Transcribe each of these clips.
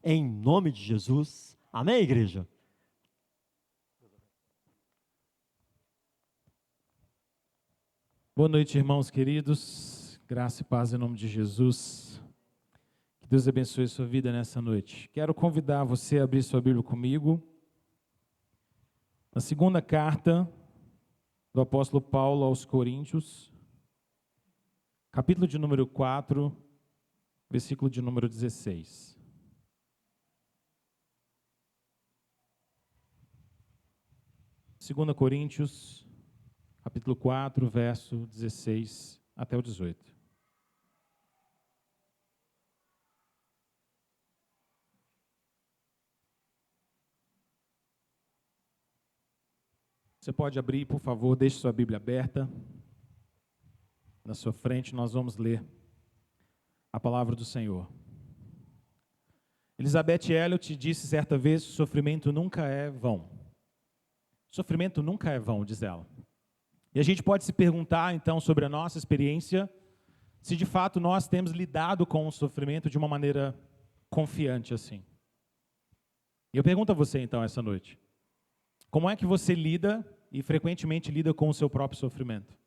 em nome de Jesus. Amém, igreja? Boa noite, irmãos queridos. Graça e paz em nome de Jesus. Que Deus abençoe sua vida nessa noite. Quero convidar você a abrir sua Bíblia comigo na segunda carta do apóstolo Paulo aos Coríntios, capítulo de número 4, versículo de número 16. Segunda Coríntios, capítulo 4, verso 16 até o 18. Você pode abrir, por favor, deixe sua Bíblia aberta. Na sua frente nós vamos ler a palavra do Senhor. Elizabeth Elliot disse certa vez: sofrimento nunca é vão. Sofrimento nunca é vão, diz ela. E a gente pode se perguntar, então, sobre a nossa experiência, se de fato nós temos lidado com o sofrimento de uma maneira confiante assim. E eu pergunto a você, então, essa noite: como é que você lida e frequentemente lida com o seu próprio sofrimento?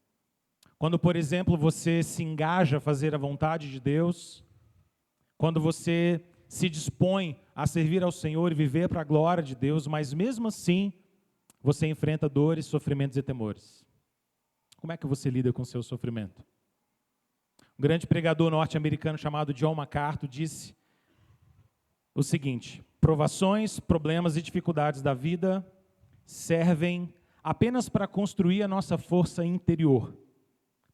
Quando, por exemplo, você se engaja a fazer a vontade de Deus, quando você se dispõe a servir ao Senhor e viver para a glória de Deus, mas mesmo assim você enfrenta dores, sofrimentos e temores. Como é que você lida com o seu sofrimento? Um grande pregador norte-americano chamado John MacArthur disse o seguinte: provações, problemas e dificuldades da vida servem apenas para construir a nossa força interior,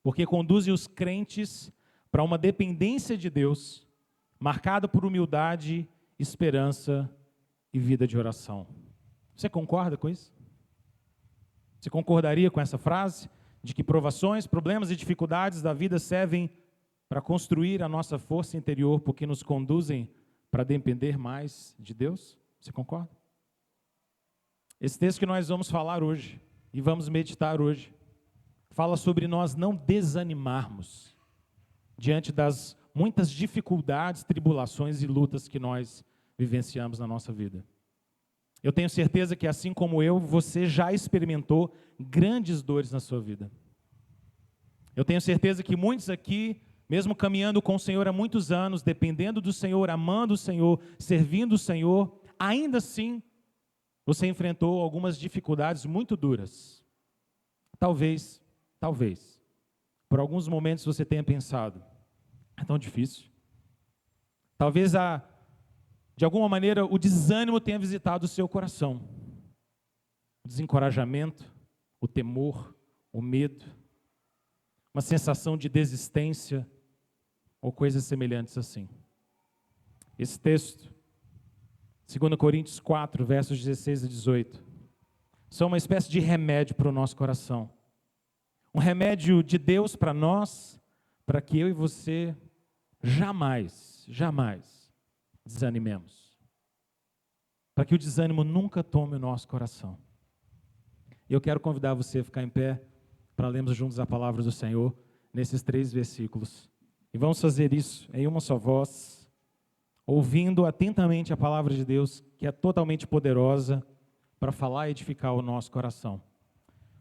porque conduzem os crentes para uma dependência de Deus, marcada por humildade, esperança e vida de oração. Você concorda com isso? Você concordaria com essa frase? De que provações, problemas e dificuldades da vida servem para construir a nossa força interior, porque nos conduzem para depender mais de Deus? Você concorda? Esse texto que nós vamos falar hoje e vamos meditar hoje fala sobre nós não desanimarmos diante das muitas dificuldades, tribulações e lutas que nós vivenciamos na nossa vida. Eu tenho certeza que, assim como eu, você já experimentou grandes dores na sua vida. Eu tenho certeza que muitos aqui, mesmo caminhando com o Senhor há muitos anos, dependendo do Senhor, amando o Senhor, servindo o Senhor, ainda assim, você enfrentou algumas dificuldades muito duras. Talvez, por alguns momentos você tenha pensado: é tão difícil. Talvez de alguma maneira o desânimo tenha visitado o seu coração. O desencorajamento, o temor, o medo, uma sensação de desistência ou coisas semelhantes assim. Esse texto, 2 Coríntios 4, versos 16 a 18, são uma espécie de remédio para o nosso coração. Um remédio de Deus para nós, para que eu e você jamais desanimemos. Para que o desânimo nunca tome o nosso coração. Eu quero convidar você a ficar em pé para lermos juntos a palavra do Senhor nesses 3 versículos. E vamos fazer isso em uma só voz, ouvindo atentamente a palavra de Deus, que é totalmente poderosa para falar e edificar o nosso coração.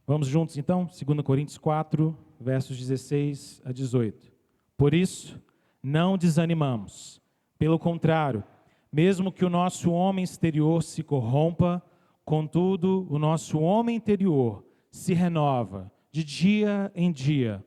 Vamos juntos então? 2 Coríntios 4, versos 16 a 18. Por isso, não desanimamos. Pelo contrário, mesmo que o nosso homem exterior se corrompa, contudo, o nosso homem interior se renova de dia em dia,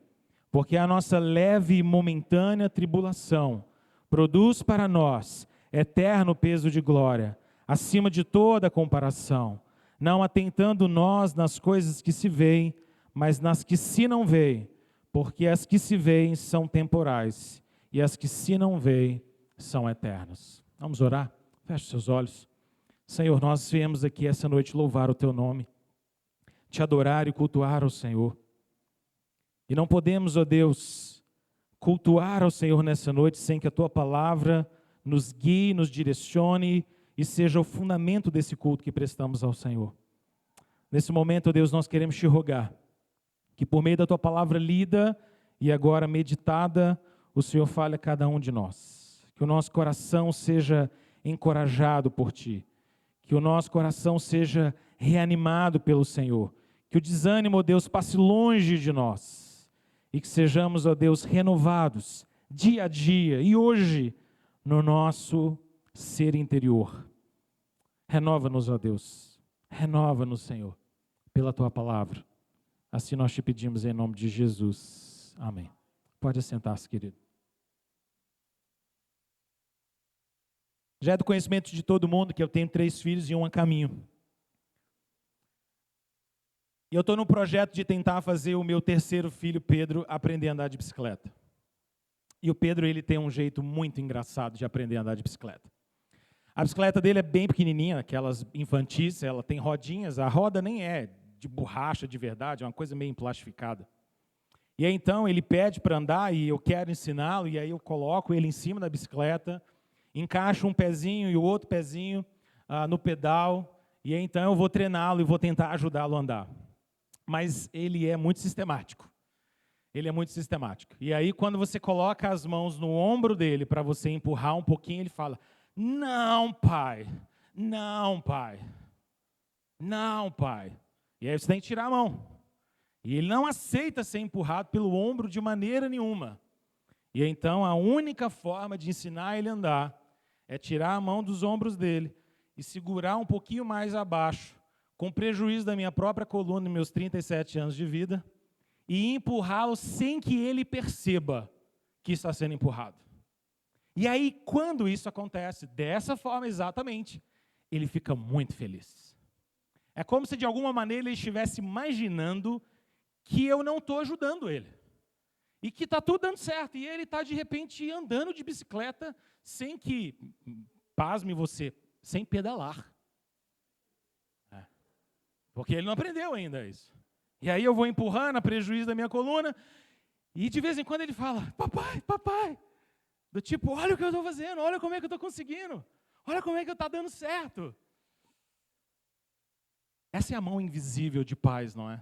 porque a nossa leve e momentânea tribulação produz para nós eterno peso de glória, acima de toda comparação, não atentando nós nas coisas que se veem, mas nas que se não veem, porque as que se veem são temporais, e as que se não veem são eternas. Vamos orar? Feche seus olhos. Senhor, nós viemos aqui essa noite louvar o Teu nome, Te adorar e cultuar ao Senhor. E não podemos, ó Deus, cultuar ao Senhor nessa noite sem que a Tua palavra nos guie, nos direcione e seja o fundamento desse culto que prestamos ao Senhor. Nesse momento, ó Deus, nós queremos Te rogar que por meio da Tua palavra lida e agora meditada, o Senhor fale a cada um de nós. Que o nosso coração seja encorajado por Ti, que o nosso coração seja reanimado pelo Senhor, que o desânimo, ó Deus, passe longe de nós e que sejamos, ó Deus, renovados dia a dia e hoje no nosso ser interior. Renova-nos, ó Deus, renova-nos, Senhor, pela Tua palavra. Assim nós te pedimos em nome de Jesus. Amém. Pode assentar-se, querido. Já é do conhecimento de todo mundo que eu tenho 3 filhos e um a caminho. E eu estou no projeto de tentar fazer o meu terceiro filho, Pedro, aprender a andar de bicicleta. E o Pedro, ele tem um jeito muito engraçado de aprender a andar de bicicleta. A bicicleta dele é bem pequenininha, aquelas infantis, ela tem rodinhas, a roda nem é de borracha de verdade, é uma coisa meio emplastificada. E aí então ele pede para andar e eu quero ensiná-lo, e aí eu coloco ele em cima da bicicleta, encaixo um pezinho e o outro pezinho no pedal, e aí então eu vou treiná-lo e vou tentar ajudá-lo a andar. Mas ele é muito sistemático. Ele é muito sistemático. E aí quando você coloca as mãos no ombro dele para você empurrar um pouquinho, ele fala: "Não, pai. Não, pai. Não, pai." E aí você tem que tirar a mão. E ele não aceita ser empurrado pelo ombro de maneira nenhuma. E então a única forma de ensinar ele a andar é tirar a mão dos ombros dele e segurar um pouquinho mais abaixo, com prejuízo da minha própria coluna nos meus 37 anos de vida, e empurrá-lo sem que ele perceba que está sendo empurrado. E aí, quando isso acontece, dessa forma exatamente, ele fica muito feliz. É como se de alguma maneira ele estivesse imaginando que eu não estou ajudando ele. E que está tudo dando certo. E ele está, de repente, andando de bicicleta sem que, pasme você, sem pedalar. Porque ele não aprendeu ainda isso. E aí eu vou empurrando a prejuízo da minha coluna. E de vez em quando ele fala: "Papai, papai." Do tipo: "Olha o que eu estou fazendo, olha como é que eu estou conseguindo. Olha como é que está dando certo." Essa é a mão invisível de pais, não é?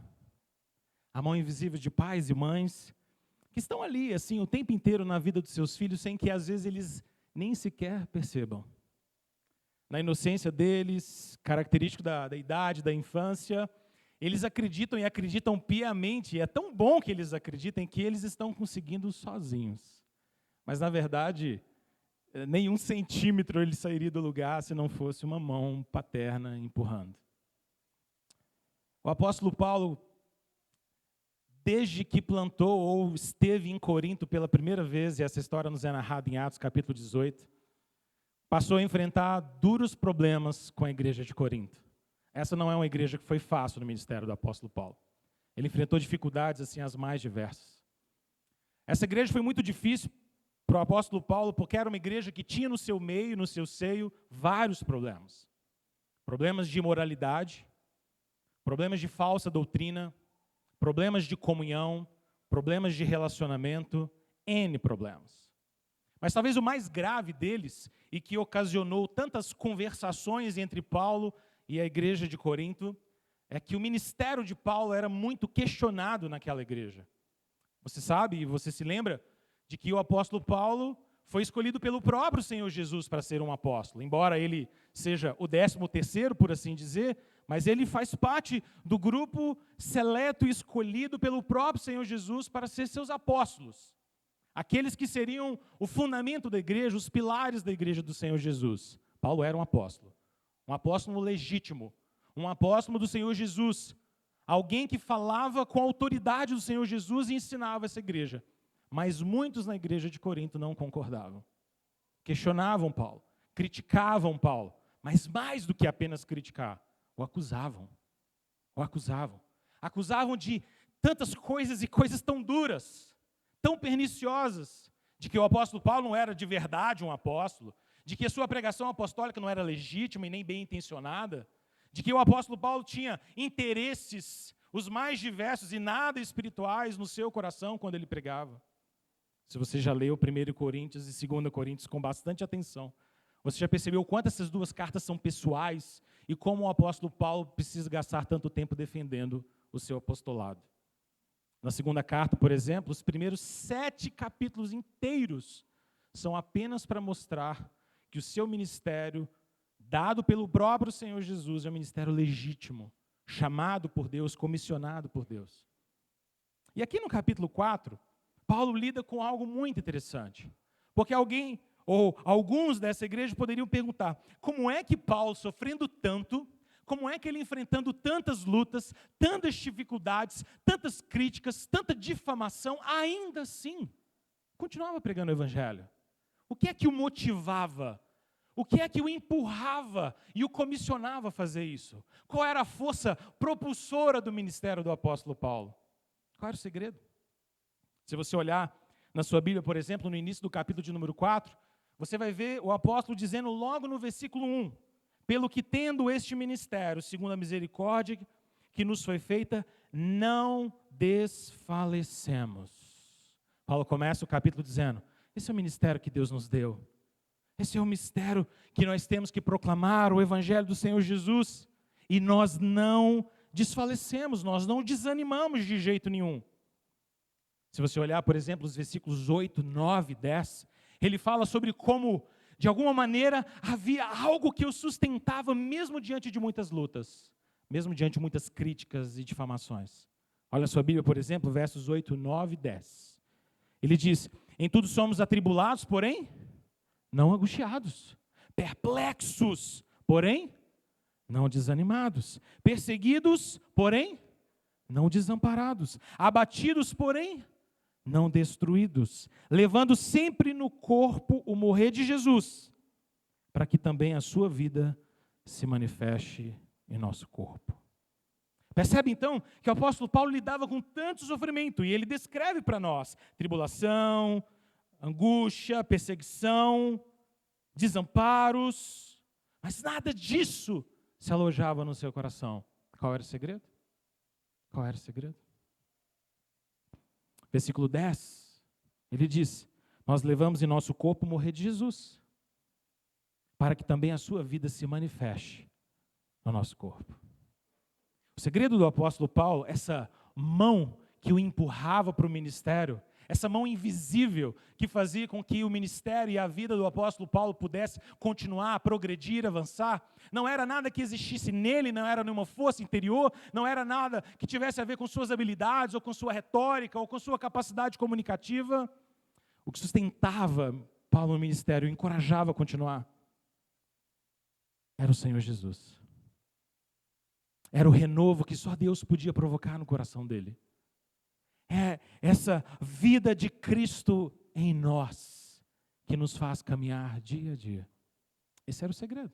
A mão invisível de pais e mães que estão ali, assim, o tempo inteiro na vida dos seus filhos, sem que às vezes eles nem sequer percebam. Na inocência deles, característico da idade, da infância, eles acreditam e acreditam piamente, e é tão bom que eles acreditem que eles estão conseguindo sozinhos. Mas, na verdade, nenhum centímetro ele sairia do lugar se não fosse uma mão paterna empurrando. O apóstolo Paulo, desde que plantou ou esteve em Corinto pela primeira vez, e essa história nos é narrada em Atos capítulo 18, passou a enfrentar duros problemas com a igreja de Corinto. Essa não é uma igreja que foi fácil no ministério do apóstolo Paulo. Ele enfrentou dificuldades assim as mais diversas. Essa igreja foi muito difícil para o apóstolo Paulo, porque era uma igreja que tinha no seu meio, no seu seio, vários problemas. Problemas de imoralidade, problemas de falsa doutrina, problemas de comunhão, problemas de relacionamento, N problemas. Mas talvez o mais grave deles, e que ocasionou tantas conversações entre Paulo e a igreja de Corinto, é que o ministério de Paulo era muito questionado naquela igreja. Você sabe e você se lembra de que o apóstolo Paulo foi escolhido pelo próprio Senhor Jesus para ser um apóstolo. Embora ele seja o 13º, por assim dizer, mas ele faz parte do grupo seleto e escolhido pelo próprio Senhor Jesus para ser seus apóstolos. Aqueles que seriam o fundamento da igreja, os pilares da igreja do Senhor Jesus. Paulo era um apóstolo legítimo, um apóstolo do Senhor Jesus, alguém que falava com a autoridade do Senhor Jesus e ensinava essa igreja. Mas muitos na igreja de Corinto não concordavam. Questionavam Paulo, criticavam Paulo, mas mais do que apenas criticar, o acusavam. Acusavam de tantas coisas e coisas tão duras, tão perniciosas, de que o apóstolo Paulo não era de verdade um apóstolo, de que a sua pregação apostólica não era legítima e nem bem intencionada, de que o apóstolo Paulo tinha interesses os mais diversos e nada espirituais no seu coração quando ele pregava. Se você já leu 1 Coríntios e 2 Coríntios com bastante atenção, você já percebeu o quanto essas duas cartas são pessoais e como o apóstolo Paulo precisa gastar tanto tempo defendendo o seu apostolado. Na segunda carta, por exemplo, os primeiros 7 capítulos inteiros são apenas para mostrar que que o seu ministério, dado pelo próprio Senhor Jesus, é um ministério legítimo, chamado por Deus, comissionado por Deus. E aqui no capítulo 4, Paulo lida com algo muito interessante. Porque alguém, ou alguns dessa igreja poderiam perguntar, como é que Paulo, sofrendo tanto, como é que ele enfrentando tantas lutas, tantas dificuldades, tantas críticas, tanta difamação, ainda assim, continuava pregando o evangelho? O que é que o motivava? O que é que o empurrava e o comissionava a fazer isso? Qual era a força propulsora do ministério do apóstolo Paulo? Qual era o segredo? Se você olhar na sua Bíblia, por exemplo, no início do capítulo de número 4, você vai ver o apóstolo dizendo logo no versículo 1, pelo que tendo este ministério, segundo a misericórdia que nos foi feita, não desfalecemos. Paulo começa o capítulo dizendo, esse é o ministério que Deus nos deu. Esse é o mistério que nós temos que proclamar, o evangelho do Senhor Jesus. E nós não desfalecemos, nós não desanimamos de jeito nenhum. Se você olhar, por exemplo, os versículos 8, 9, 10, ele fala sobre como, de alguma maneira, havia algo que o sustentava mesmo diante de muitas lutas, mesmo diante de muitas críticas e difamações. Olha a sua Bíblia, por exemplo, versos 8, 9 e 10. Ele diz, em tudo somos atribulados, porém não angustiados, perplexos, porém não desanimados, perseguidos, porém não desamparados, abatidos, porém não destruídos, levando sempre no corpo o morrer de Jesus, para que também a sua vida se manifeste em nosso corpo. Percebe então que o apóstolo Paulo lidava com tanto sofrimento, e ele descreve para nós tribulação, angústia, perseguição, desamparos, mas nada disso se alojava no seu coração. Qual era o segredo? Qual era o segredo? Versículo 10, ele diz, nós levamos em nosso corpo o morrer de Jesus, para que também a sua vida se manifeste no nosso corpo. O segredo do apóstolo Paulo, essa mão que o empurrava para o ministério, essa mão invisível que fazia com que o ministério e a vida do apóstolo Paulo pudesse continuar, progredir, avançar, não era nada que existisse nele, não era nenhuma força interior, não era nada que tivesse a ver com suas habilidades, ou com sua retórica, ou com sua capacidade comunicativa. O que sustentava Paulo no ministério, encorajava a continuar, era o Senhor Jesus. Era o renovo que só Deus podia provocar no coração dele. É essa vida de Cristo em nós que nos faz caminhar dia a dia. Esse era o segredo.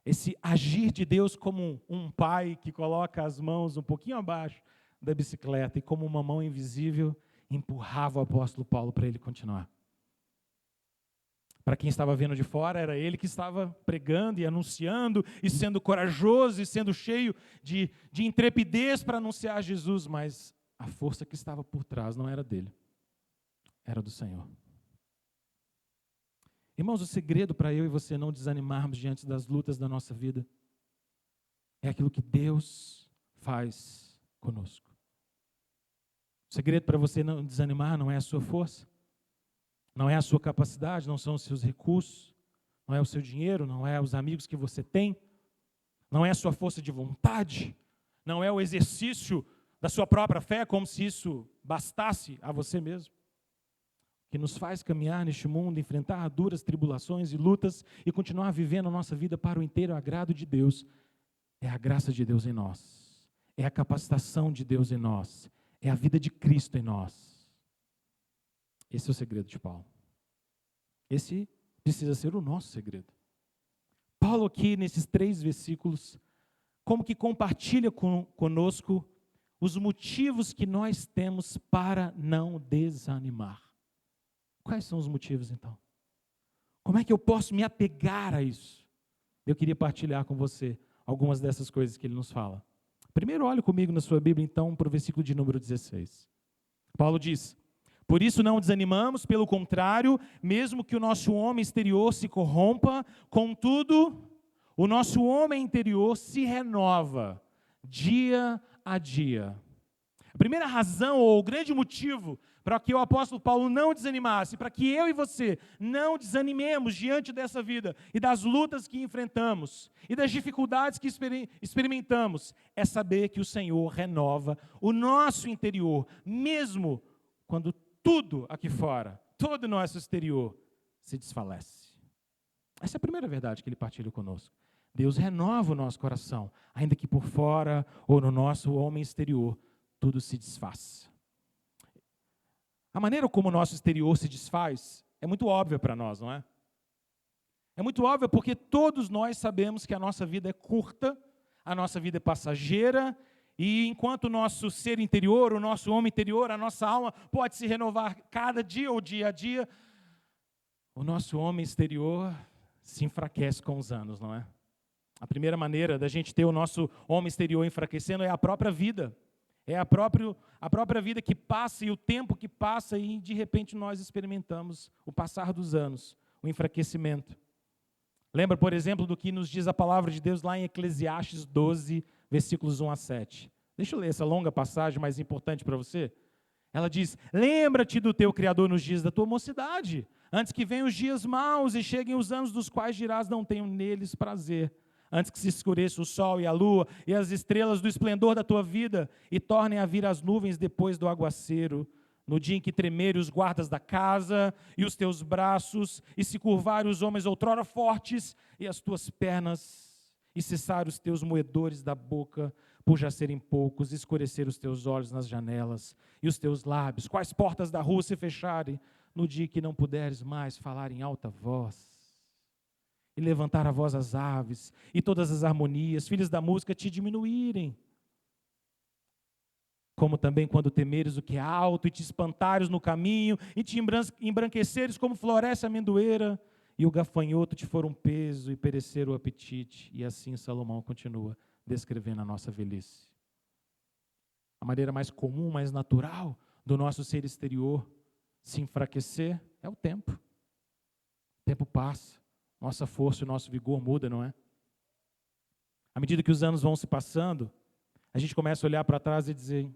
Esse agir de Deus como um pai que coloca as mãos um pouquinho abaixo da bicicleta e como uma mão invisível empurrava o apóstolo Paulo para ele continuar. Para quem estava vendo de fora, era ele que estava pregando e anunciando, e sendo corajoso, e sendo cheio de intrepidez para anunciar Jesus, mas a força que estava por trás não era dele, era do Senhor. Irmãos, o segredo para eu e você não desanimarmos diante das lutas da nossa vida é aquilo que Deus faz conosco. O segredo para você não desanimar não é a sua força, não é a sua capacidade, não são os seus recursos, não é o seu dinheiro, não é os amigos que você tem, não é a sua força de vontade, não é o exercício da sua própria fé, como se isso bastasse a você mesmo. O que nos faz caminhar neste mundo, enfrentar duras tribulações e lutas e continuar vivendo a nossa vida para o inteiro agrado de Deus, é a graça de Deus em nós, é a capacitação de Deus em nós, é a vida de Cristo em nós. Esse é o segredo de Paulo. Esse precisa ser o nosso segredo. Paulo aqui, nesses 3 versículos, como que compartilha conosco os motivos que nós temos para não desanimar. Quais são os motivos, então? Como é que eu posso me apegar a isso? Eu queria partilhar com você algumas dessas coisas que ele nos fala. Primeiro, olhe comigo na sua Bíblia, então, para o versículo de número 16. Paulo diz, por isso não desanimamos, pelo contrário, mesmo que o nosso homem exterior se corrompa, contudo, o nosso homem interior se renova dia a dia. A primeira razão, ou o grande motivo, para que o apóstolo Paulo não desanimasse, para que eu e você não desanimemos diante dessa vida e das lutas que enfrentamos e das dificuldades que experimentamos, é saber que o Senhor renova o nosso interior, mesmo quando tudo aqui fora, todo o nosso exterior se desfalece. Essa é a primeira verdade que ele partilha conosco. Deus renova o nosso coração, ainda que por fora ou no nosso homem exterior, tudo se desfaz. A maneira como o nosso exterior se desfaz é muito óbvia para nós, não é? É muito óbvia porque todos nós sabemos que a nossa vida é curta, a nossa vida é passageira, e enquanto o nosso ser interior, o nosso homem interior, a nossa alma pode se renovar cada dia ou dia a dia, o nosso homem exterior se enfraquece com os anos, não é? A primeira maneira da gente ter o nosso homem exterior enfraquecendo é a própria vida. É a própria vida que passa e o tempo que passa e de repente nós experimentamos o passar dos anos, o enfraquecimento. Lembra, por exemplo, do que nos diz a palavra de Deus lá em Eclesiastes 12, versículos 1 a 7. Deixa eu ler essa longa passagem mais importante para você. Ela diz: lembra-te do teu Criador nos dias da tua mocidade, antes que venham os dias maus e cheguem os anos dos quais dirás não tenho neles prazer. Antes que se escureça o sol e a lua e as estrelas do esplendor da tua vida e tornem a vir as nuvens depois do aguaceiro, no dia em que tremerem os guardas da casa e os teus braços e se curvarem os homens outrora fortes e as tuas pernas e cessar os teus moedores da boca por já serem poucos, escurecer os teus olhos nas janelas e os teus lábios, quais portas da rua se fecharem no dia que não puderes mais falar em alta voz. E levantar a voz às aves, e todas as harmonias, filhos da música, te diminuírem. Como também quando temeres o que é alto, e te espantares no caminho, e te embranqueceres como floresce a amendoeira, e o gafanhoto te for um peso, e perecer o apetite. E assim Salomão continua descrevendo a nossa velhice. A maneira mais comum, mais natural do nosso ser exterior se enfraquecer é o tempo. O tempo passa. Nossa força e nosso vigor muda, não é? À medida que os anos vão se passando, a gente começa a olhar para trás e dizer: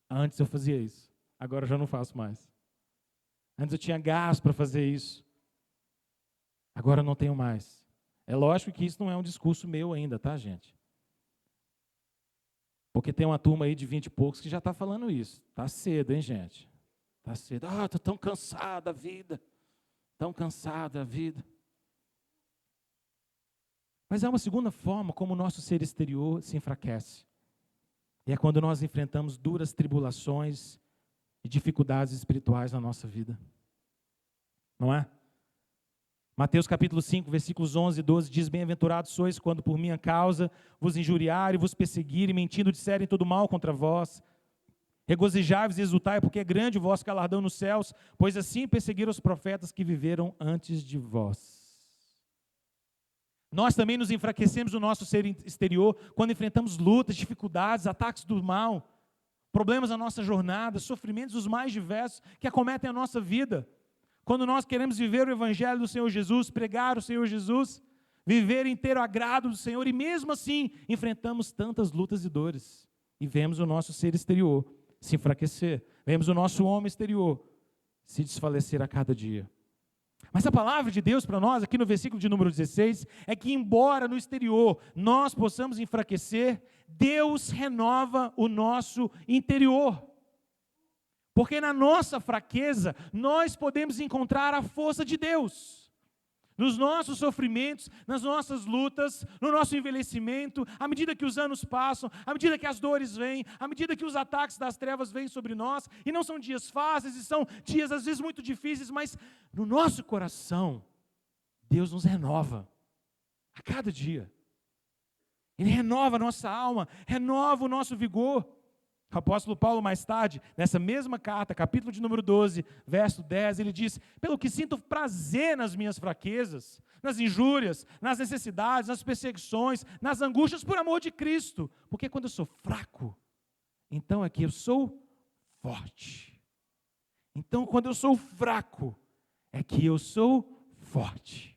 antes eu fazia isso, agora eu já não faço mais. Antes eu tinha gás para fazer isso, agora eu não tenho mais. É lógico que isso não é um discurso meu ainda, tá, gente? Porque tem uma turma aí de 20 e poucos que já está falando isso. Está cedo, hein, gente? Está cedo. Estou tão cansado da vida. Tão cansado da vida. Mas há uma segunda forma como o nosso ser exterior se enfraquece. E é quando nós enfrentamos duras tribulações e dificuldades espirituais na nossa vida. Não é? Mateus capítulo 5, versículos 11 e 12 diz: bem-aventurados sois quando por minha causa vos injuriarem, vos perseguirem, mentindo disserem todo mal contra vós. Regozijai-vos e exultai, porque é grande o vosso galardão nos céus, pois assim perseguiram os profetas que viveram antes de vós. Nós também nos enfraquecemos no nosso ser exterior quando enfrentamos lutas, dificuldades, ataques do mal, problemas na nossa jornada, sofrimentos os mais diversos que acometem a nossa vida. Quando nós queremos viver o Evangelho do Senhor Jesus, pregar o Senhor Jesus, viver inteiro agrado do Senhor, e mesmo assim enfrentamos tantas lutas e dores. E vemos o nosso ser exterior se enfraquecer, vemos o nosso homem exterior se desfalecer a cada dia. Mas a palavra de Deus para nós, aqui no versículo de número 16, é que embora no exterior nós possamos enfraquecer, Deus renova o nosso interior. Porque na nossa fraqueza, nós podemos encontrar a força de Deus. Nos nossos sofrimentos, nas nossas lutas, no nosso envelhecimento, à medida que os anos passam, à medida que as dores vêm, à medida que os ataques das trevas vêm sobre nós, e não são dias fáceis, e são dias às vezes muito difíceis, mas no nosso coração, Deus nos renova a cada dia. Ele renova a nossa alma, renova o nosso vigor. O apóstolo Paulo, mais tarde, nessa mesma carta, capítulo de número 12, verso 10, ele diz: pelo que sinto prazer nas minhas fraquezas, nas injúrias, nas necessidades, nas perseguições, nas angústias por amor de Cristo. Porque quando eu sou fraco, então é que eu sou forte. Então quando eu sou fraco, é que eu sou forte.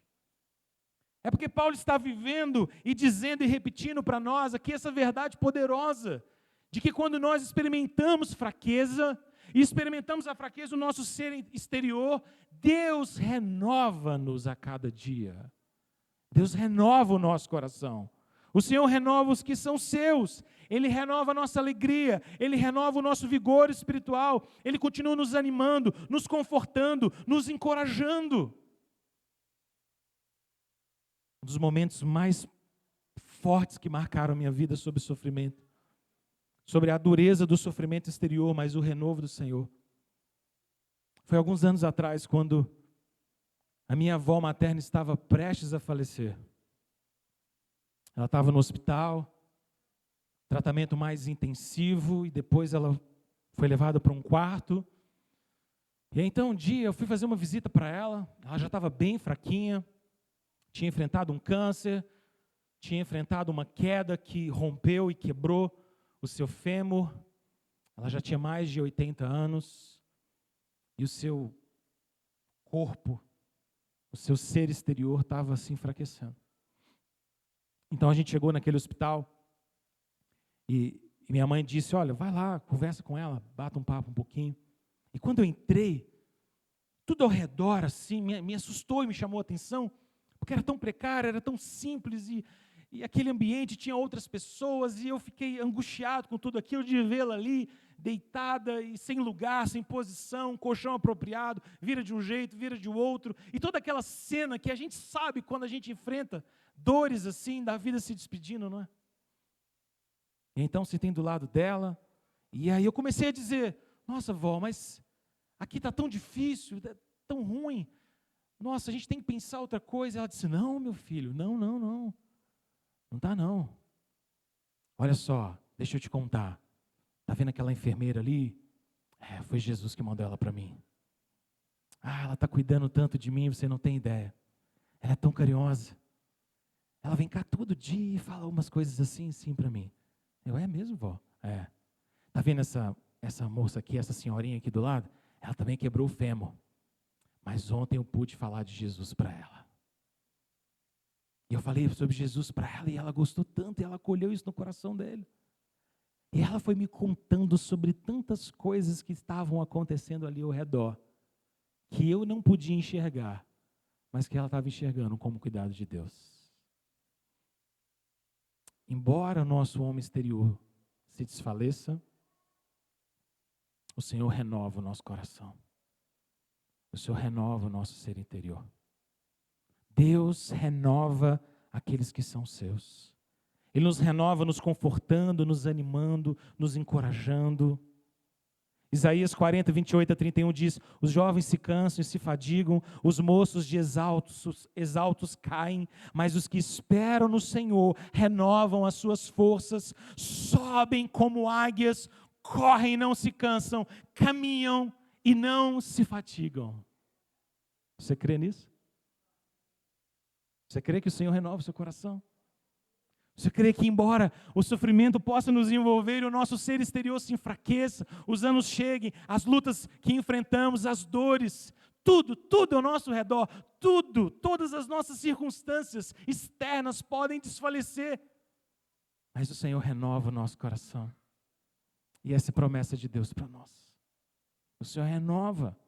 É porque Paulo está vivendo e dizendo e repetindo para nós aqui essa verdade poderosa, de que quando nós experimentamos fraqueza, e experimentamos a fraqueza do nosso ser exterior, Deus renova-nos a cada dia. Deus renova o nosso coração. O Senhor renova os que são seus. Ele renova a nossa alegria. Ele renova o nosso vigor espiritual. Ele continua nos animando, nos confortando, nos encorajando. Um dos momentos mais fortes que marcaram a minha vida sobre sofrimento, sobre a dureza do sofrimento exterior, mas o renovo do Senhor. Foi alguns anos atrás, quando a minha avó materna estava prestes a falecer. Ela estava no hospital, tratamento mais intensivo, e depois ela foi levada para um quarto. E aí, então, um dia eu fui fazer uma visita para ela, ela já estava bem fraquinha, tinha enfrentado um câncer, tinha enfrentado uma queda que rompeu e quebrou o seu fêmur. Ela já tinha mais de 80 anos, e o seu corpo, o seu ser exterior estava se enfraquecendo. Então a gente chegou naquele hospital e minha mãe disse, olha, vai lá, conversa com ela, bata um papo um pouquinho. E quando eu entrei, tudo ao redor assim, me assustou e me chamou a atenção, porque era tão precário, era tão simples, e aquele ambiente tinha outras pessoas, e eu fiquei angustiado com tudo aquilo, de vê-la ali, deitada e sem lugar, sem posição, colchão apropriado, vira de um jeito, vira de outro, e toda aquela cena que a gente sabe quando a gente enfrenta dores assim, da vida se despedindo, não é? E então sentei do lado dela, e aí eu comecei a dizer, nossa vó, mas aqui está tão difícil, tão ruim, nossa, a gente tem que pensar outra coisa. Ela disse, não meu filho, não está não. Olha só, deixa eu te contar, está vendo aquela enfermeira ali? Foi Jesus que mandou ela para mim. Ela está cuidando tanto de mim, você não tem ideia. Ela é tão carinhosa. Ela vem cá todo dia e fala umas coisas assim para mim. Eu, é mesmo, vó? Está vendo essa moça aqui, essa senhorinha aqui do lado? Ela também quebrou o fêmur. Mas ontem eu pude falar de Jesus para ela. E eu falei sobre Jesus para ela e ela gostou tanto, e ela acolheu isso no coração dele. E ela foi me contando sobre tantas coisas que estavam acontecendo ali ao redor, que eu não podia enxergar, mas que ela estava enxergando como cuidado de Deus. Embora o nosso homem exterior se desfaleça, o Senhor renova o nosso coração. O Senhor renova o nosso ser interior. Deus renova aqueles que são seus. Ele nos renova nos confortando, nos animando, nos encorajando. Isaías 40, 28 a 31 diz, os jovens se cansam e se fadigam, os moços de exaltos caem, mas os que esperam no Senhor renovam as suas forças, sobem como águias, correm e não se cansam, caminham e não se fatigam. Você crê nisso? Você crê que o Senhor renova o seu coração? Você crê que embora o sofrimento possa nos envolver e o nosso ser exterior se enfraqueça, os anos cheguem, as lutas que enfrentamos, as dores, tudo ao nosso redor, todas as nossas circunstâncias externas podem desfalecer, mas o Senhor renova o nosso coração. E essa é a promessa de Deus para nós. O Senhor renova.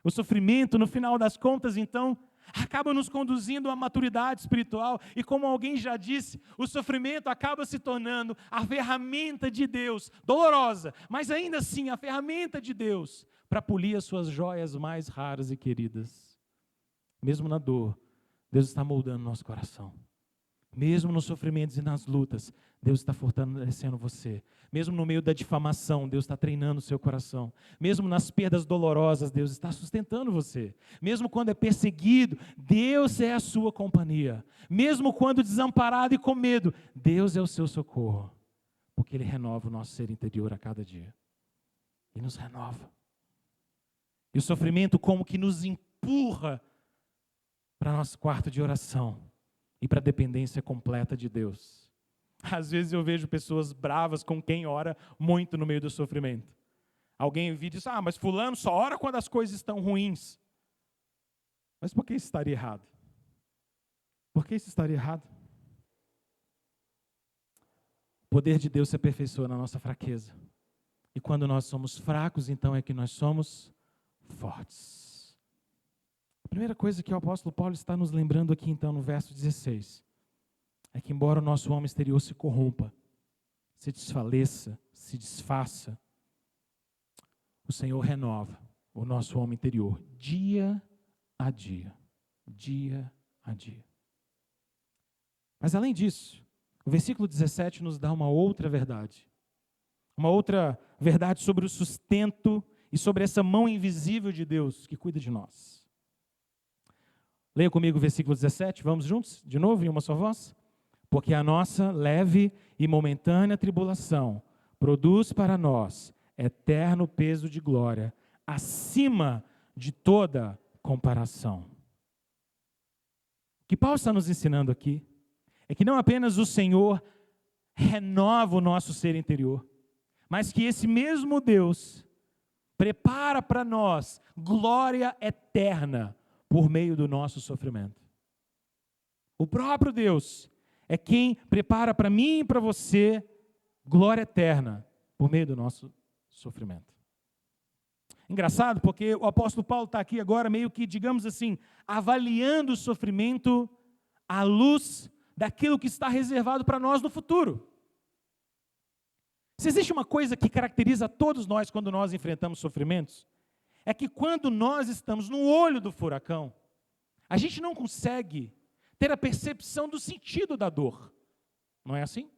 O sofrimento, no final das contas, então, acaba nos conduzindo à maturidade espiritual, e como alguém já disse, o sofrimento acaba se tornando a ferramenta de Deus, dolorosa, mas ainda assim a ferramenta de Deus, para polir as suas joias mais raras e queridas. Mesmo na dor, Deus está moldando nosso coração. Mesmo nos sofrimentos e nas lutas, Deus está fortalecendo você. Mesmo no meio da difamação, Deus está treinando o seu coração. Mesmo nas perdas dolorosas, Deus está sustentando você. Mesmo quando é perseguido, Deus é a sua companhia. Mesmo quando desamparado e com medo, Deus é o seu socorro. Porque Ele renova o nosso ser interior a cada dia. E nos renova. E o sofrimento como que nos empurra para nosso quarto de oração e para a dependência completa de Deus. Às vezes eu vejo pessoas bravas com quem ora muito no meio do sofrimento. Alguém vira e diz, mas fulano só ora quando as coisas estão ruins. Mas por que isso estaria errado? Por que isso estaria errado? poder de Deus se aperfeiçoa na nossa fraqueza. E quando nós somos fracos, então é que nós somos fortes. A primeira coisa que o apóstolo Paulo está nos lembrando aqui, então, no verso 16, é que embora o nosso homem exterior se corrompa, se desfaleça, se desfaça, o Senhor renova o nosso homem interior dia a dia. Dia a dia. Mas além disso, o versículo 17 nos dá uma outra verdade. Uma outra verdade sobre o sustento e sobre essa mão invisível de Deus que cuida de nós. Leia comigo o versículo 17, vamos juntos, de novo, em uma só voz? Porque a nossa leve e momentânea tribulação produz para nós eterno peso de glória, acima de toda comparação. O que Paulo está nos ensinando aqui é que não apenas o Senhor renova o nosso ser interior, mas que esse mesmo Deus prepara para nós glória eterna por meio do nosso sofrimento. O próprio Deus é quem prepara para mim e para você glória eterna por meio do nosso sofrimento. Engraçado, porque o apóstolo Paulo está aqui agora meio que, digamos assim, avaliando o sofrimento à luz daquilo que está reservado para nós no futuro. Se existe uma coisa que caracteriza todos nós quando nós enfrentamos sofrimentos, é que quando nós estamos no olho do furacão, a gente não consegue ter a percepção do sentido da dor. Não é assim?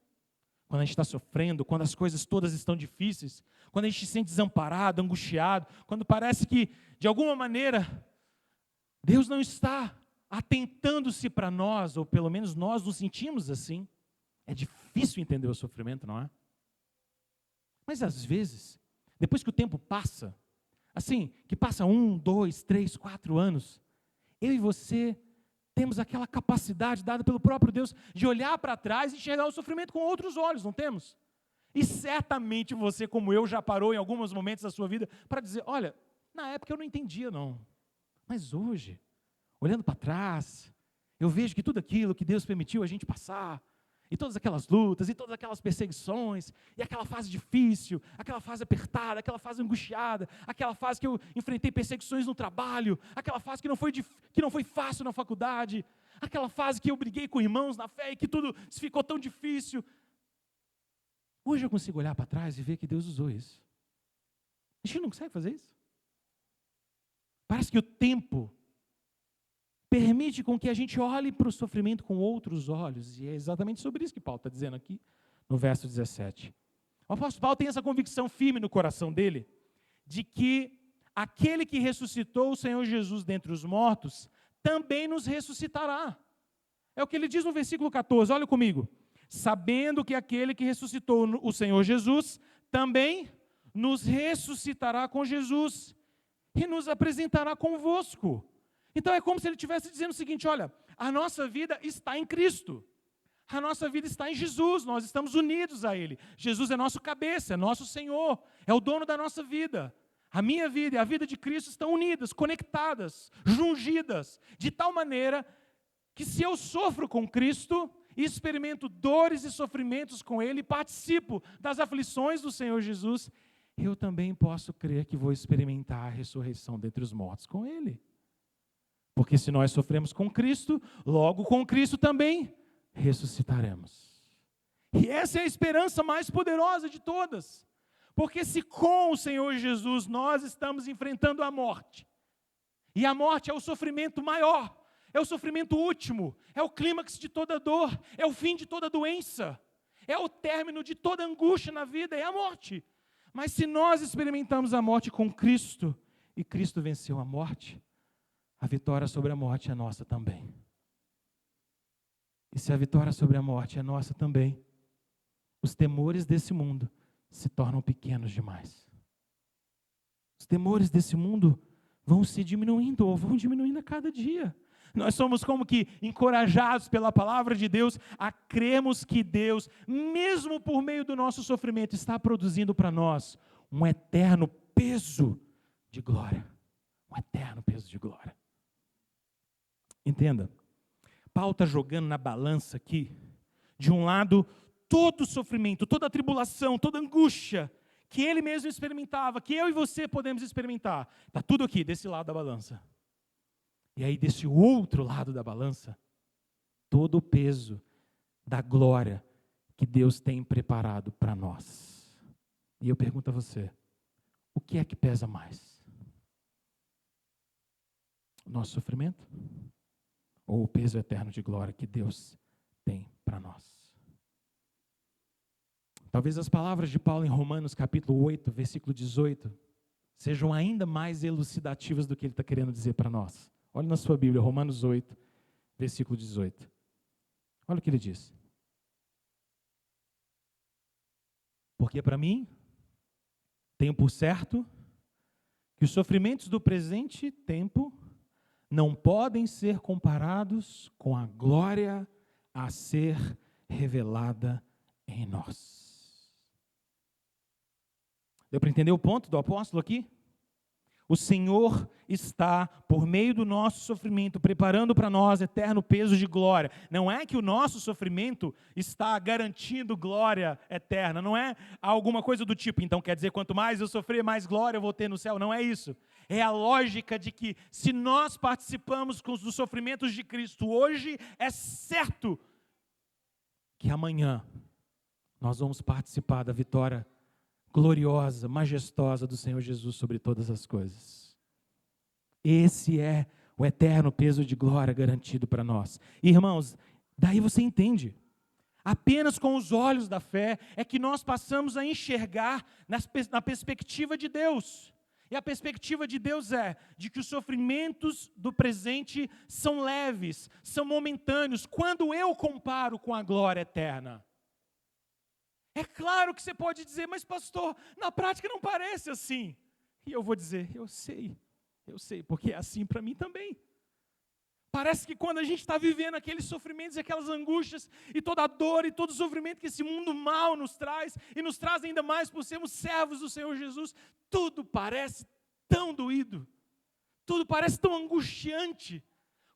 Quando a gente está sofrendo, quando as coisas todas estão difíceis, quando a gente se sente desamparado, angustiado, quando parece que, de alguma maneira, Deus não está atentando-se para nós, ou pelo menos nós nos sentimos assim, é difícil entender o sofrimento, não é? Mas às vezes, depois que o tempo passa, assim, que passa 1, 2, 3, 4 anos, eu e você temos aquela capacidade dada pelo próprio Deus de olhar para trás e enxergar o sofrimento com outros olhos, não temos? E certamente você, como eu, já parou em alguns momentos da sua vida para dizer, olha, na época eu não entendia não, mas hoje, olhando para trás, eu vejo que tudo aquilo que Deus permitiu a gente passar, e todas aquelas lutas, e todas aquelas perseguições, e aquela fase difícil, aquela fase apertada, aquela fase angustiada, aquela fase que eu enfrentei perseguições no trabalho, aquela fase que não foi fácil na faculdade, aquela fase que eu briguei com irmãos na fé e que tudo ficou tão difícil. Hoje eu consigo olhar para trás e ver que Deus usou isso. A gente não consegue fazer isso. Parece que o tempo permite com que a gente olhe para o sofrimento com outros olhos. E é exatamente sobre isso que Paulo está dizendo aqui no verso 17. O apóstolo Paulo tem essa convicção firme no coração dele, de que aquele que ressuscitou o Senhor Jesus dentre os mortos, também nos ressuscitará. É o que ele diz no versículo 14, olha comigo. Sabendo que aquele que ressuscitou o Senhor Jesus, também nos ressuscitará com Jesus e nos apresentará convosco. Então é como se ele estivesse dizendo o seguinte, olha, a nossa vida está em Cristo, a nossa vida está em Jesus, nós estamos unidos a Ele. Jesus é nosso cabeça, é nosso Senhor, é o dono da nossa vida. A minha vida e a vida de Cristo estão unidas, conectadas, jungidas, de tal maneira que se eu sofro com Cristo, experimento dores e sofrimentos com Ele, participo das aflições do Senhor Jesus, eu também posso crer que vou experimentar a ressurreição dentre os mortos com Ele. Porque se nós sofremos com Cristo, logo com Cristo também ressuscitaremos. E essa é a esperança mais poderosa de todas. Porque se com o Senhor Jesus nós estamos enfrentando a morte, e a morte é o sofrimento maior, é o sofrimento último, é o clímax de toda dor, é o fim de toda doença, é o término de toda angústia na vida, é a morte. Mas se nós experimentamos a morte com Cristo, e Cristo venceu a morte, a vitória sobre a morte é nossa também. E se a vitória sobre a morte é nossa também, os temores desse mundo se tornam pequenos demais. Os temores desse mundo vão se diminuindo, ou vão diminuindo a cada dia. Nós somos como que encorajados pela palavra de Deus a crermos que Deus, mesmo por meio do nosso sofrimento, está produzindo para nós um eterno peso de glória. Um eterno peso de glória. Entenda, Paulo está jogando na balança aqui, de um lado, todo sofrimento, toda tribulação, toda angústia que ele mesmo experimentava, que eu e você podemos experimentar, está tudo aqui, desse lado da balança. E aí, desse outro lado da balança, todo o peso da glória que Deus tem preparado para nós. E eu pergunto a você, o que é que pesa mais? O nosso sofrimento? Ou o peso eterno de glória que Deus tem para nós? Talvez as palavras de Paulo em Romanos capítulo 8, versículo 18, sejam ainda mais elucidativas do que ele está querendo dizer para nós. Olha na sua Bíblia, Romanos 8, versículo 18. Olha o que ele diz. Porque para mim, tenho por certo que os sofrimentos do presente tempo não podem ser comparados com a glória a ser revelada em nós. Deu para entender o ponto do apóstolo aqui? O Senhor está, por meio do nosso sofrimento, preparando para nós eterno peso de glória. Não é que o nosso sofrimento está garantindo glória eterna. Não é alguma coisa do tipo, então quer dizer, quanto mais eu sofrer, mais glória eu vou ter no céu. Não é isso. É a lógica de que se nós participamos dos sofrimentos de Cristo hoje, é certo que amanhã nós vamos participar da vitória gloriosa, majestosa do Senhor Jesus sobre todas as coisas. Esse é o eterno peso de glória garantido para nós. Irmãos, daí você entende. Apenas com os olhos da fé é que nós passamos a enxergar na perspectiva de Deus. E a perspectiva de Deus é de que os sofrimentos do presente são leves, são momentâneos, quando eu comparo com a glória eterna. É claro que você pode dizer, mas pastor, na prática não parece assim. E eu vou dizer, eu sei, porque é assim para mim também. Parece que quando a gente está vivendo aqueles sofrimentos e aquelas angústias, e toda a dor e todo o sofrimento que esse mundo mal nos traz, e nos traz ainda mais por sermos servos do Senhor Jesus, tudo parece tão doído, tudo parece tão angustiante.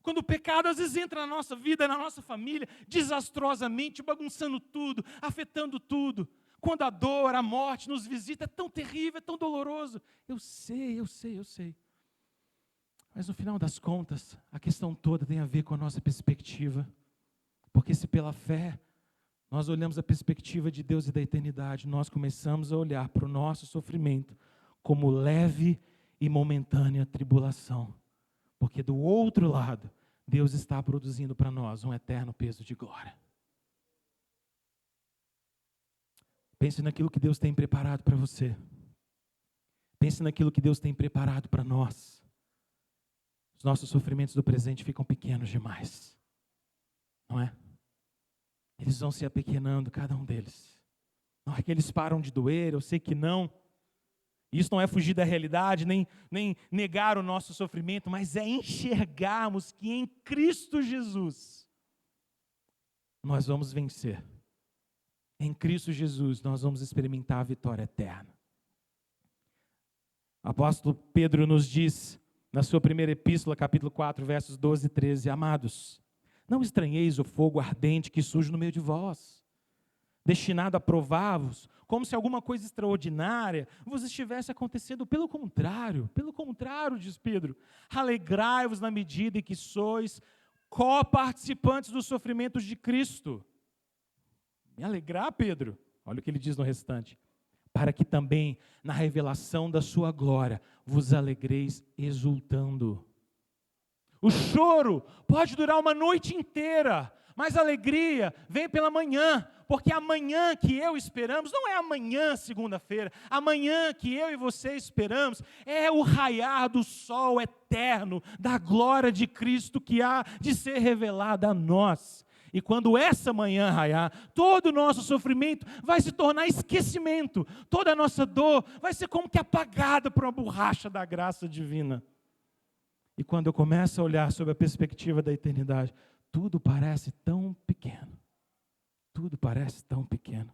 Quando o pecado às vezes entra na nossa vida, na nossa família, desastrosamente, bagunçando tudo, afetando tudo. Quando a dor, a morte nos visita, é tão terrível, é tão doloroso. Eu sei. Mas no final das contas, a questão toda tem a ver com a nossa perspectiva. Porque se pela fé nós olhamos a perspectiva de Deus e da eternidade, nós começamos a olhar para o nosso sofrimento como leve e momentânea tribulação. Porque do outro lado, Deus está produzindo para nós um eterno peso de glória. Pense naquilo que Deus tem preparado para você. Pense naquilo que Deus tem preparado para nós. Os nossos sofrimentos do presente ficam pequenos demais. Não é? Eles vão se apequenando, cada um deles. Não é que eles param de doer, eu sei que não. Isso não é fugir da realidade, nem negar o nosso sofrimento, mas é enxergarmos que em Cristo Jesus nós vamos vencer. Em Cristo Jesus nós vamos experimentar a vitória eterna. O apóstolo Pedro nos diz, na sua primeira epístola, capítulo 4, versos 12 e 13, amados, não estranheis o fogo ardente que surge no meio de vós, destinado a provar-vos, como se alguma coisa extraordinária vos estivesse acontecendo. Pelo contrário, diz Pedro, alegrai-vos na medida em que sois coparticipantes dos sofrimentos de Cristo. Me alegrar, Pedro? Olha o que ele diz no restante. Para que também, na revelação da sua glória, vos alegreis exultando. O choro pode durar uma noite inteira, mas a alegria vem pela manhã, porque amanhã que eu esperamos, não é amanhã, segunda-feira, amanhã que eu e você esperamos, é o raiar do sol eterno, da glória de Cristo que há de ser revelada a nós. E quando essa manhã raiar, todo o nosso sofrimento vai se tornar esquecimento, toda a nossa dor vai ser como que apagada por uma borracha da graça divina. E quando eu começo a olhar sob a perspectiva da eternidade, tudo parece tão pequeno. Tudo parece tão pequeno.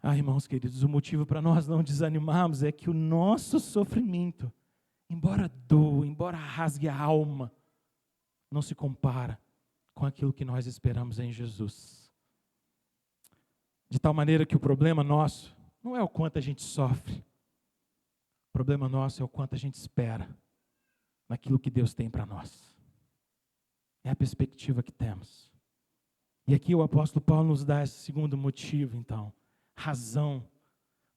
Irmãos queridos, o motivo para nós não desanimarmos é que o nosso sofrimento, embora doa, embora rasgue a alma, não se compara com aquilo que nós esperamos em Jesus. De tal maneira que o problema nosso não é o quanto a gente sofre. O problema nosso é o quanto a gente espera naquilo que Deus tem para nós. É a perspectiva que temos. E aqui o apóstolo Paulo nos dá esse segundo motivo, então, razão,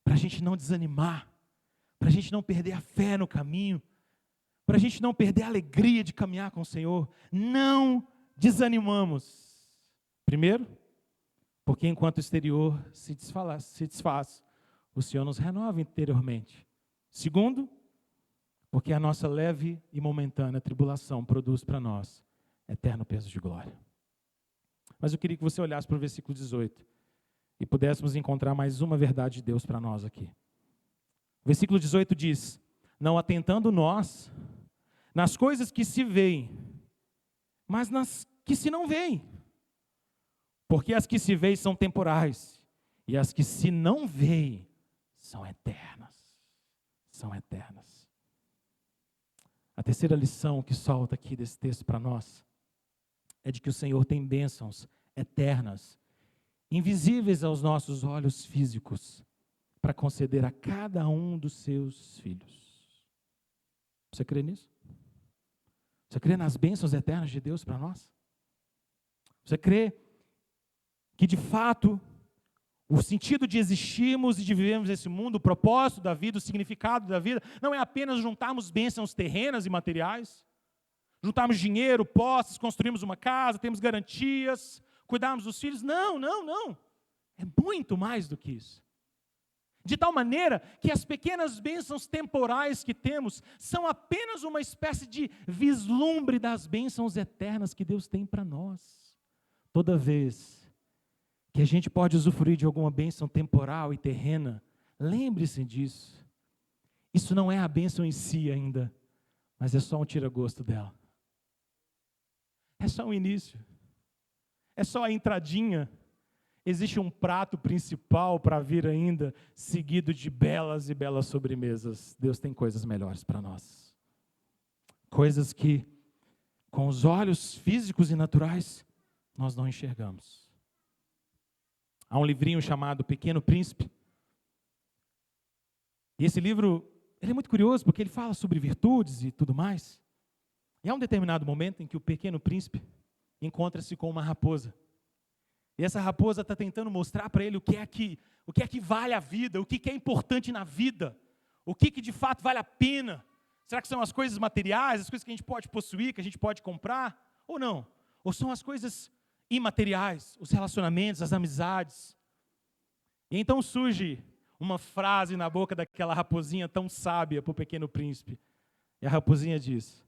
para a gente não desanimar, para a gente não perder a fé no caminho, para a gente não perder a alegria de caminhar com o Senhor. Não desanimamos. Primeiro, porque enquanto o exterior se desfaz, o Senhor nos renova interiormente. Segundo, porque a nossa leve e momentânea tribulação produz para nós eterno peso de glória. Mas eu queria que você olhasse para o versículo 18 e pudéssemos encontrar mais uma verdade de Deus para nós aqui. O versículo 18 diz: não atentando nós nas coisas que se veem, mas nas que se não veem. Porque as que se veem são temporais, e as que se não veem são eternas. São eternas. A terceira lição que solta aqui desse texto para nós é de que o Senhor tem bênçãos eternas, invisíveis aos nossos olhos físicos, para conceder a cada um dos seus filhos. Você crê nisso? Você crê nas bênçãos eternas de Deus para nós? Você crê que de fato o sentido de existirmos e de vivermos nesse mundo, o propósito da vida, o significado da vida, não é apenas juntarmos bênçãos terrenas e materiais, juntarmos dinheiro, posses, construirmos uma casa, temos garantias, cuidarmos dos filhos? Não, não, não. É muito mais do que isso. De tal maneira que as pequenas bênçãos temporais que temos são apenas uma espécie de vislumbre das bênçãos eternas que Deus tem para nós. Toda vez que a gente pode usufruir de alguma bênção temporal e terrena, lembre-se disso. Isso não é a bênção em si ainda, mas é só um tira-gosto dela. É só um início. É só a entradinha. Existe um prato principal para vir ainda, seguido de belas e belas sobremesas. Deus tem coisas melhores para nós. Coisas que, com os olhos físicos e naturais, nós não enxergamos. Há um livrinho chamado Pequeno Príncipe. E esse livro, ele é muito curioso, porque ele fala sobre virtudes e tudo mais. E há um determinado momento em que o Pequeno Príncipe encontra-se com uma raposa. E essa raposa está tentando mostrar para ele o que é que vale a vida, o que é importante na vida, o que de fato vale a pena. Será que são as coisas materiais, as coisas que a gente pode possuir, que a gente pode comprar? Ou não? Ou são as coisas imateriais, os relacionamentos, as amizades? E então surge uma frase na boca daquela raposinha tão sábia para o Pequeno Príncipe. E a raposinha diz: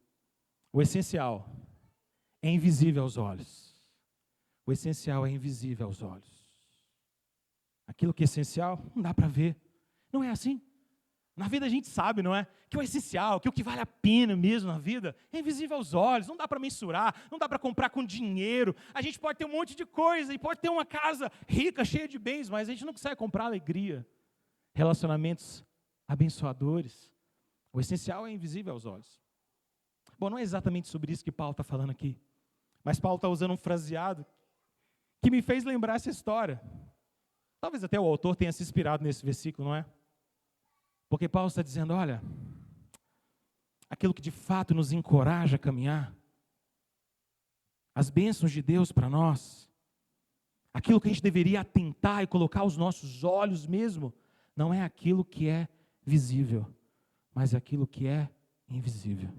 o essencial é invisível aos olhos. O essencial é invisível aos olhos. Aquilo que é essencial, não dá para ver. Não é assim? Na vida a gente sabe, não é? Que o essencial, que o que vale a pena mesmo na vida, é invisível aos olhos, não dá para mensurar, não dá para comprar com dinheiro. A gente pode ter um monte de coisa e pode ter uma casa rica, cheia de bens, mas a gente não consegue comprar alegria, relacionamentos abençoadores. O essencial é invisível aos olhos. Bom, não é exatamente sobre isso que Paulo está falando aqui, mas Paulo está usando um fraseado que me fez lembrar essa história. Talvez até o autor tenha se inspirado nesse versículo, não é? Porque Paulo está dizendo, olha, aquilo que de fato nos encoraja a caminhar, as bênçãos de Deus para nós, aquilo que a gente deveria atentar e colocar os nossos olhos mesmo, não é aquilo que é visível, mas é aquilo que é invisível.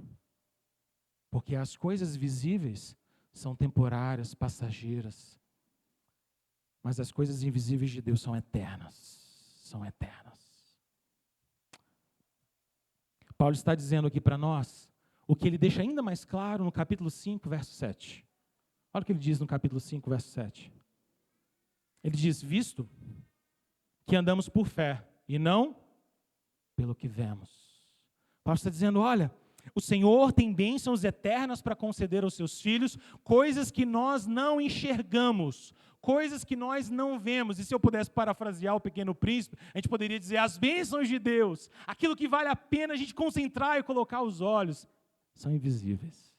Porque as coisas visíveis são temporárias, passageiras, mas as coisas invisíveis de Deus são eternas, são eternas. Paulo está dizendo aqui para nós, o que ele deixa ainda mais claro no capítulo 5, verso 7. Olha o que ele diz no capítulo 5, verso 7. Ele diz, visto que andamos por fé e não pelo que vemos. Paulo está dizendo, olha, o Senhor tem bênçãos eternas para conceder aos seus filhos, coisas que nós não enxergamos, coisas que nós não vemos. E se eu pudesse parafrasear o Pequeno Príncipe, a gente poderia dizer, as bênçãos de Deus, aquilo que vale a pena a gente concentrar e colocar os olhos, são invisíveis.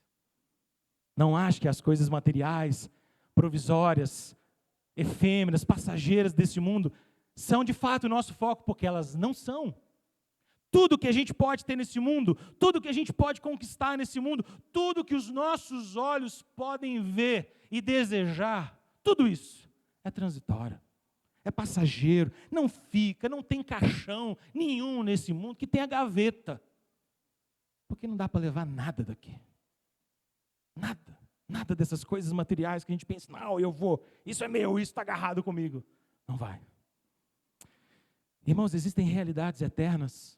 Não ache que as coisas materiais, provisórias, efêmeras, passageiras desse mundo, são de fato o nosso foco, porque elas não são. Tudo que a gente pode ter nesse mundo, tudo que a gente pode conquistar nesse mundo, tudo que os nossos olhos podem ver e desejar, tudo isso é transitório, é passageiro, não fica, não tem caixão nenhum nesse mundo que tenha gaveta, porque não dá para levar nada daqui, nada dessas coisas materiais que a gente pensa, não, eu vou, isso é meu, isso está agarrado comigo, não vai. Irmãos, existem realidades eternas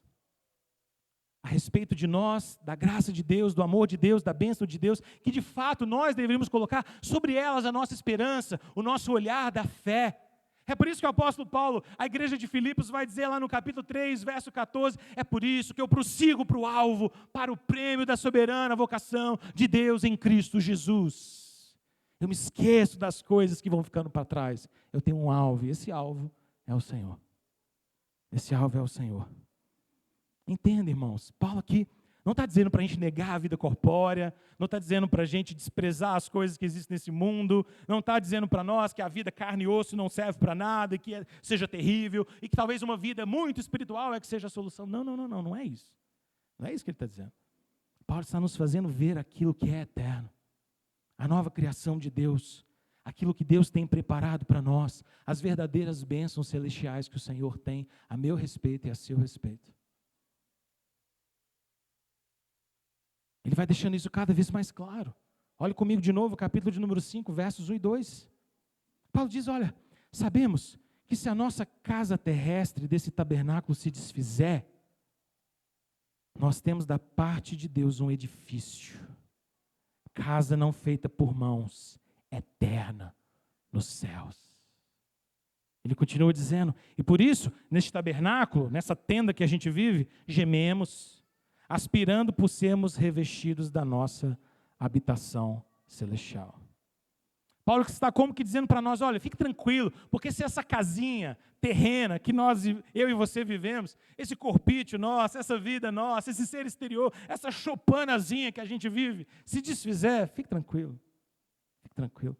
a respeito de nós, da graça de Deus, do amor de Deus, da bênção de Deus, que de fato nós deveríamos colocar sobre elas a nossa esperança, o nosso olhar da fé. É por isso que o apóstolo Paulo, a igreja de Filipos, vai dizer lá no capítulo 3, verso 14, é por isso que eu prossigo para o alvo, para o prêmio da soberana vocação de Deus em Cristo Jesus. Eu me esqueço das coisas que vão ficando para trás. Eu tenho um alvo, e esse alvo é o Senhor. Esse alvo é o Senhor. Entenda, irmãos, Paulo aqui não está dizendo para a gente negar a vida corpórea, não está dizendo para a gente desprezar as coisas que existem nesse mundo, não está dizendo para nós que a vida carne e osso não serve para nada, e que seja terrível, e que talvez uma vida muito espiritual é que seja a solução. Não é isso. Não é isso que ele está dizendo. Paulo está nos fazendo ver aquilo que é eterno, a nova criação de Deus, aquilo que Deus tem preparado para nós, as verdadeiras bênçãos celestiais que o Senhor tem a meu respeito e a seu respeito. Ele vai deixando isso cada vez mais claro. Olhe comigo de novo, capítulo de número 5, versos 1 e 2. Paulo diz, olha, sabemos que se a nossa casa terrestre desse tabernáculo se desfizer, nós temos da parte de Deus um edifício, casa não feita por mãos, eterna nos céus. Ele continua dizendo, e por isso, neste tabernáculo, nessa tenda que a gente vive, gememos, aspirando por sermos revestidos da nossa habitação celestial. Paulo está como que dizendo para nós, olha, fique tranquilo, porque se essa casinha terrena que eu e você vivemos, esse corpício nosso, essa vida nossa, esse ser exterior, essa choupanazinha que a gente vive, se desfizer, fique tranquilo, fique tranquilo.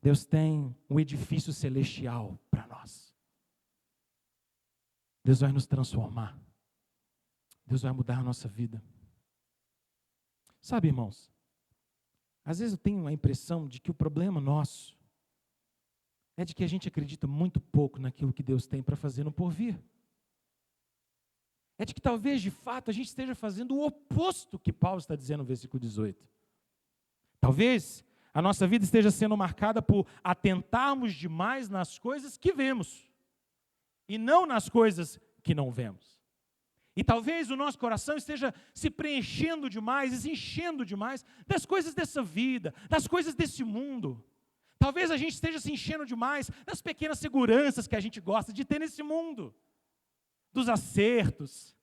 Deus tem um edifício celestial para nós. Deus vai nos transformar. Deus vai mudar a nossa vida. Sabe, irmãos, às vezes eu tenho a impressão de que o problema nosso é de que a gente acredita muito pouco naquilo que Deus tem para fazer no porvir. É de que talvez, de fato, a gente esteja fazendo o oposto que Paulo está dizendo no versículo 18. Talvez a nossa vida esteja sendo marcada por atentarmos demais nas coisas que vemos e não nas coisas que não vemos. E talvez o nosso coração esteja se preenchendo demais, e se enchendo demais das coisas dessa vida, das coisas desse mundo. Talvez a gente esteja se enchendo demais das pequenas seguranças que a gente gosta de ter nesse mundo. Dos acertos,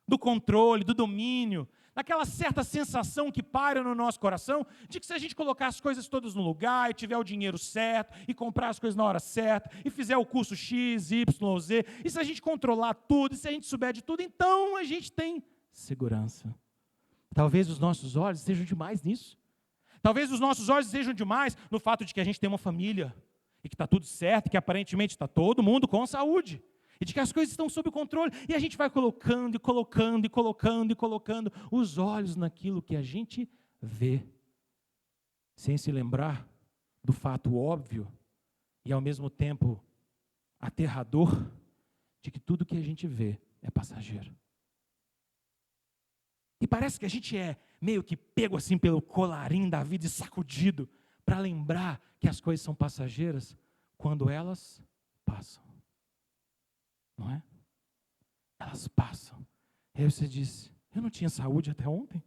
do controle, do domínio, daquela certa sensação que paira no nosso coração, de que se a gente colocar as coisas todas no lugar, e tiver o dinheiro certo, e comprar as coisas na hora certa, e fizer o curso X, Y, Z, e se a gente controlar tudo, e se a gente souber de tudo, então a gente tem segurança. Talvez os nossos olhos estejam demais nisso. Talvez os nossos olhos estejam demais no fato de que a gente tem uma família, e que está tudo certo, e que aparentemente está todo mundo com saúde. E de que as coisas estão sob controle. E a gente vai colocando, e colocando, e colocando, e colocando os olhos naquilo que a gente vê. Sem se lembrar do fato óbvio e ao mesmo tempo aterrador de que tudo que a gente vê é passageiro. E parece que a gente é meio que pego assim pelo colarinho da vida e sacudido para lembrar que as coisas são passageiras quando elas passam. Não é? Elas passam. E aí você diz, eu não tinha saúde até ontem?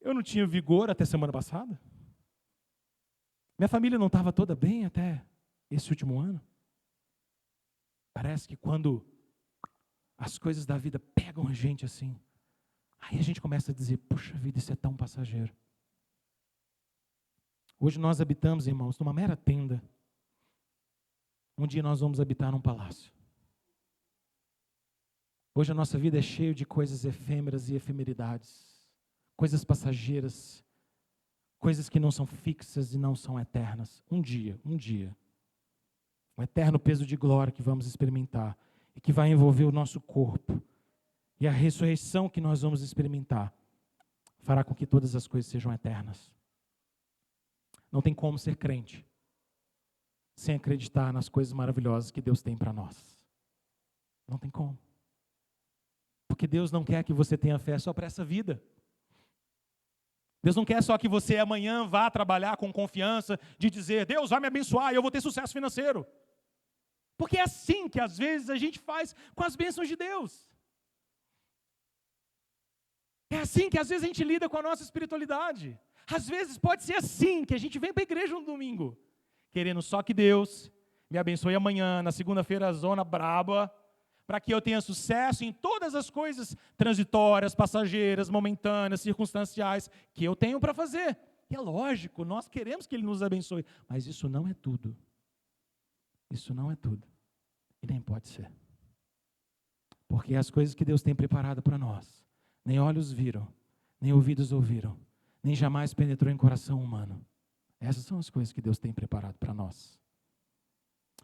Eu não tinha vigor até semana passada? Minha família não estava toda bem até esse último ano? Parece que quando as coisas da vida pegam a gente assim, aí a gente começa a dizer, puxa vida, isso é tão passageiro. Hoje nós habitamos, irmãos, numa mera tenda. Um dia nós vamos habitar num palácio. Hoje a nossa vida é cheia de coisas efêmeras e efemeridades, coisas passageiras, coisas que não são fixas e não são eternas. Um dia, um eterno peso de glória que vamos experimentar e que vai envolver o nosso corpo. E a ressurreição que nós vamos experimentar fará com que todas as coisas sejam eternas. Não tem como ser crente sem acreditar nas coisas maravilhosas que Deus tem para nós. Não tem como. Porque Deus não quer que você tenha fé só para essa vida. Deus não quer só que você amanhã vá trabalhar com confiança de dizer, Deus vai me abençoar e eu vou ter sucesso financeiro. Porque é assim que às vezes a gente faz com as bênçãos de Deus. É assim que às vezes a gente lida com a nossa espiritualidade. Às vezes pode ser assim que a gente vem para a igreja no domingo, querendo só que Deus me abençoe amanhã, na segunda-feira, zona braba, para que eu tenha sucesso em todas as coisas transitórias, passageiras, momentâneas, circunstanciais que eu tenho para fazer. E é lógico, nós queremos que Ele nos abençoe, mas isso não é tudo. Isso não é tudo. E nem pode ser. Porque as coisas que Deus tem preparado para nós, nem olhos viram, nem ouvidos ouviram, nem jamais penetrou em coração humano. Essas são as coisas que Deus tem preparado para nós.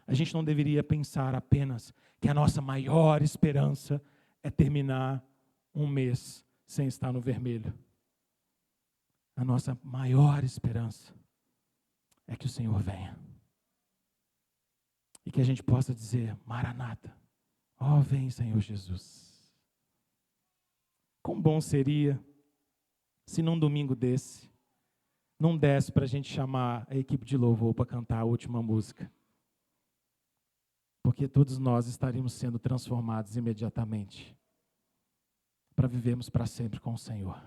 A gente não deveria pensar apenas que a nossa maior esperança é terminar um mês sem estar no vermelho. A nossa maior esperança é que o Senhor venha. E que a gente possa dizer, Maranata, ó vem Senhor Jesus. Quão bom seria se num domingo desse não desse para a gente chamar a equipe de louvor para cantar a última música. Porque todos nós estaríamos sendo transformados imediatamente para vivermos para sempre com o Senhor.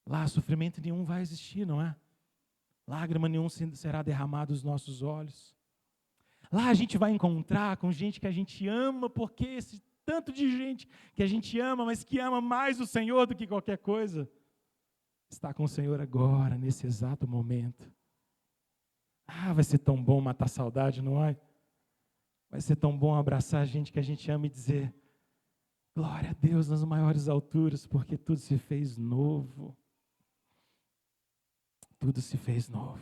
Lá sofrimento nenhum vai existir, não é? Lágrima nenhum será derramada dos nossos olhos. Lá a gente vai encontrar com gente que a gente ama, porque esse tanto de gente que a gente ama, mas que ama mais o Senhor do que qualquer coisa, está com o Senhor agora, nesse exato momento. Ah, vai ser tão bom matar saudade, não é? Vai ser tão bom abraçar a gente que a gente ama e dizer, glória a Deus nas maiores alturas, porque tudo se fez novo. Tudo se fez novo.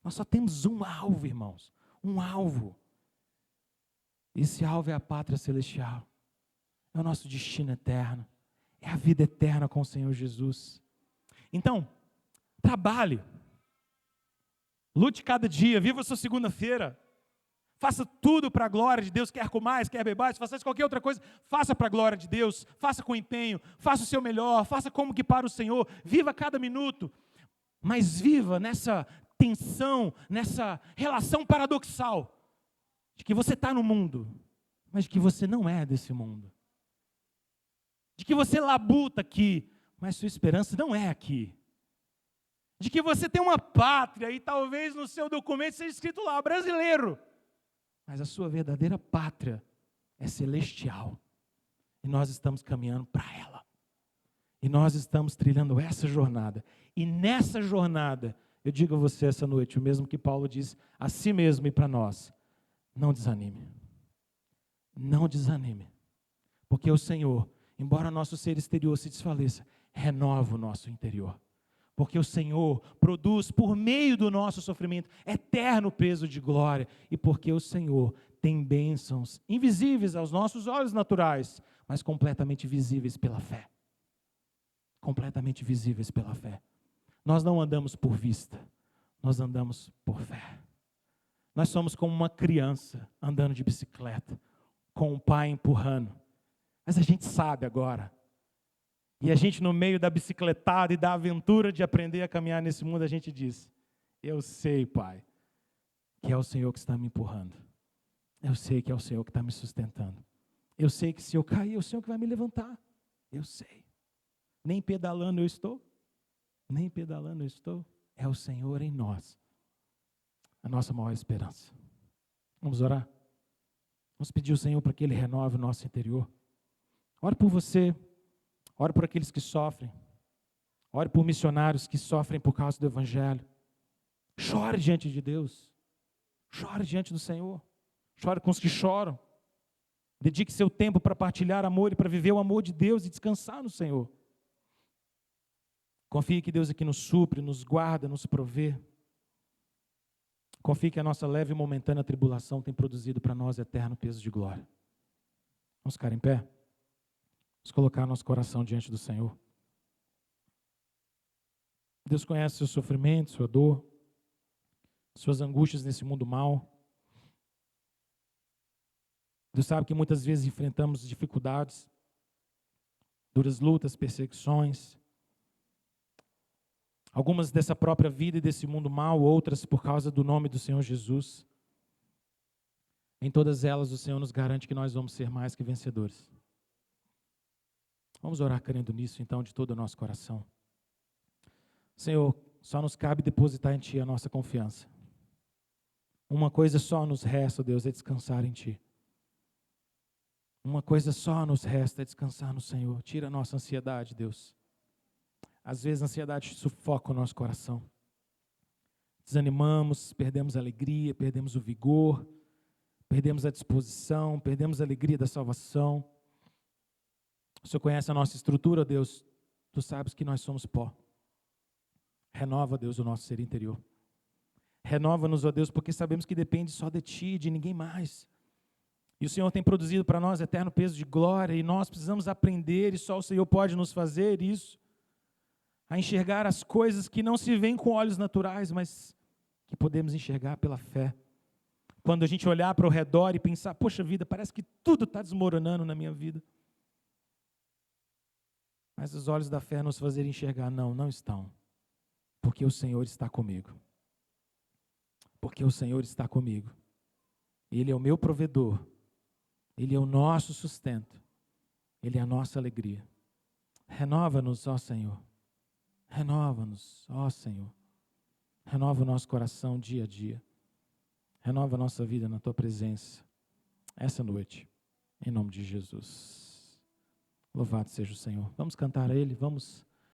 Nós só temos um alvo, irmãos. Um alvo. Esse alvo é a pátria celestial. É o nosso destino eterno. É a vida eterna com o Senhor Jesus. Então, trabalhe. Lute cada dia, viva a sua segunda-feira. Faça tudo para a glória de Deus, quer comais, quer bebais, faça qualquer outra coisa, faça para a glória de Deus, faça com empenho, faça o seu melhor, faça como que para o Senhor, viva cada minuto, mas viva nessa tensão, nessa relação paradoxal, de que você está no mundo, mas de que você não é desse mundo. De que você labuta aqui, mas sua esperança não é aqui. De que você tem uma pátria e talvez no seu documento seja escrito lá, brasileiro. Mas a sua verdadeira pátria é celestial. E nós estamos caminhando para ela. E nós estamos trilhando essa jornada. E nessa jornada, eu digo a você essa noite, o mesmo que Paulo diz a si mesmo e para nós, não desanime. Não desanime. Porque o Senhor, embora nosso ser exterior se desfaleça, renova o nosso interior. Porque o Senhor produz por meio do nosso sofrimento eterno peso de glória. E porque o Senhor tem bênçãos invisíveis aos nossos olhos naturais, mas completamente visíveis pela fé. Completamente visíveis pela fé. Nós não andamos por vista, nós andamos por fé. Nós somos como uma criança andando de bicicleta, com o pai empurrando. Mas a gente sabe agora. E a gente, no meio da bicicletada e da aventura de aprender a caminhar nesse mundo, a gente diz, eu sei, Pai, que é o Senhor que está me empurrando. Eu sei que é o Senhor que está me sustentando. Eu sei que se eu cair, é o Senhor que vai me levantar. Eu sei. Nem pedalando eu estou. Nem pedalando eu estou. É o Senhor em nós. A nossa maior esperança. Vamos orar? Vamos pedir ao Senhor para que Ele renove o nosso interior. Ore por você. Ore por aqueles que sofrem. Ore por missionários que sofrem por causa do Evangelho. Chore diante de Deus. Chore diante do Senhor. Chore com os que choram. Dedique seu tempo para partilhar amor e para viver o amor de Deus e descansar no Senhor. Confie que Deus aqui nos supre, nos guarda, nos provê. Confie que a nossa leve e momentânea tribulação tem produzido para nós eterno peso de glória. Vamos ficar em pé? Vamos colocar nosso coração diante do Senhor. Deus conhece seu sofrimento, sua dor, suas angústias nesse mundo mau. Deus sabe que muitas vezes enfrentamos dificuldades, duras lutas, perseguições. Algumas dessa própria vida e desse mundo mau, outras por causa do nome do Senhor Jesus. Em todas elas, o Senhor nos garante que nós vamos ser mais que vencedores. Vamos orar crendo nisso, então, de todo o nosso coração. Senhor, só nos cabe depositar em Ti a nossa confiança. Uma coisa só nos resta, Deus, é descansar em Ti. Uma coisa só nos resta é descansar no Senhor. Tira a nossa ansiedade, Deus. Às vezes a ansiedade sufoca o nosso coração. Desanimamos, perdemos a alegria, perdemos o vigor, perdemos a disposição, perdemos a alegria da salvação. O Senhor conhece a nossa estrutura, Deus. Tu sabes que nós somos pó. Renova, Deus, o nosso ser interior. Renova-nos, ó Deus, porque sabemos que depende só de Ti, de ninguém mais. E o Senhor tem produzido para nós eterno peso de glória, e nós precisamos aprender, e só o Senhor pode nos fazer isso, a enxergar as coisas que não se veem com olhos naturais, mas que podemos enxergar pela fé. Quando a gente olhar para o redor e pensar, poxa vida, parece que tudo está desmoronando na minha vida. Mas os olhos da fé nos fazerem enxergar, não estão. Porque o Senhor está comigo. Porque o Senhor está comigo. Ele é o meu provedor. Ele é o nosso sustento. Ele é a nossa alegria. Renova-nos, ó Senhor. Renova-nos, ó Senhor. Renova o nosso coração dia a dia. Renova a nossa vida na Tua presença. Essa noite, em nome de Jesus. Louvado seja o Senhor. Vamos cantar a Ele, vamos